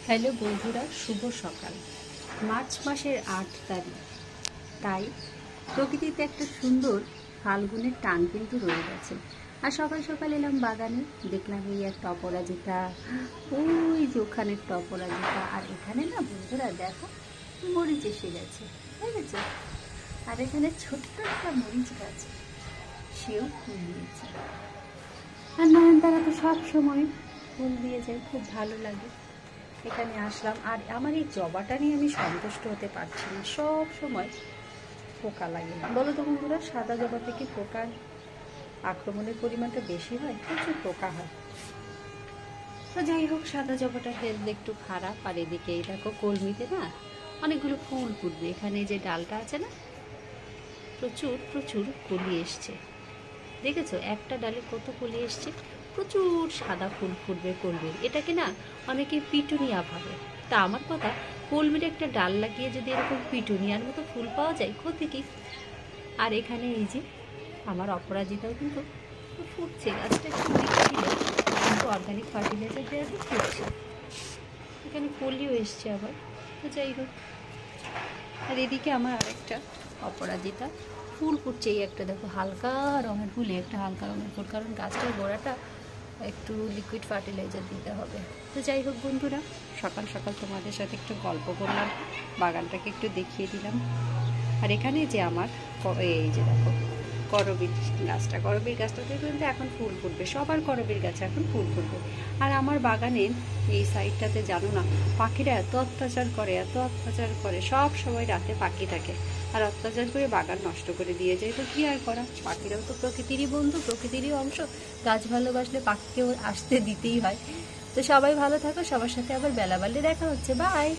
Hello বন্ধুরা, শুভ সকাল। March মাসের ৮ তারিখ, তাই প্রকৃতিতে একটা সুন্দর ফাল্গুনের টান কিন্তু রয়ে গেছে। আর সকাল সকাল এলাম বাগানে, দেখলাম এই একটা অপরাজিতা, ওই যে ওখানে একটা অপরাজিতা, আর এখানে না বন্ধুরা দেখো মরিচ এসে গেছে, বুঝেছো? আর এখানে ছোট্ট একটা মরিচ গাছ, সেও ফুল দিয়েছে। আর নয়নতারা তো সব সময় ফুল দিয়ে যায়, খুব ভালো লাগে। এখানে আসলাম, আর আমার এই জবাটা নিয়ে আমি সন্তুষ্ট হতে পারছি না, সব সময় পোকা লাগে। বলো তো বন্ধুরা, সাদা জবাতে কি পোকার আক্রমণের পরিমাণটা বেশি হয়? প্রচুর পোকা হয়। তো যাই হোক, সাদা জবাটা হেলথ একটু খারাপ। আর এদিকে এই দেখো কলমিতে না অনেকগুলো ফুল ফুটবে। এখানে যে ডালটা আছে না, প্রচুর প্রচুর কলি এসছে, দেখেছো? একটা ডালে কত কলি এসছে, প্রচুর সাদা ফুল ফুটবে কলমির। এটাকে না অনেকে পিটুনিয়া ভাবে। তা আমার কথা, কলমির একটা ডাল লাগিয়ে যদি এরকম পিটুনিয়ার মতো ফুল পাওয়া যায়, ক্ষতি কি? আর এখানে এই যে আমার অপরাজিতাও কিন্তু ফুটছে। গাছটা একটু ছিল, কিন্তু অর্গানিক ফার্টিলাইজার দেওয়া দিয়ে ফুটছে। এখানে কলিও এসছে আবার। তো যাই হোক, আর এদিকে আমার আরেকটা অপরাজিতা ফুল ফুটছে। এই একটা দেখো হালকা রঙের ফুল, একটা হালকা রঙের ফুল, কারণ গাছটার গোড়াটা একটু লিকুইড ফার্টিলাইজার দিতে হবে। তো যাই হোক বন্ধুরা, সকাল সকাল তোমাদের সাথে একটু গল্প করলাম, বাগানটাকে একটু দেখিয়ে দিলাম। আর এখানে যে আমার এই যে দেখো করবীর গাছটাতে কিন্তু এখন ফুল ফুটবে। সবার করবীর গাছে এখন ফুল ফুটবে। আর আমার বাগানের এই সাইডটাতে জানো না, পাখিরা এত অত্যাচার করে, সব সময় রাতে পাখি থাকে আর অত্যাচার করে বাগান নষ্ট করে দিয়ে যায়। তো কি আর করা, পাখিরাও তো প্রকৃতিরই বন্ধু, প্রকৃতিরই অংশ। গাছ ভালোবাসলে পাখিকেও আসতে দিতেই হয়। তো সবাই ভালো থাকো, সবার সাথে আবার বেলা বাড়লে দেখা হচ্ছে। বাই।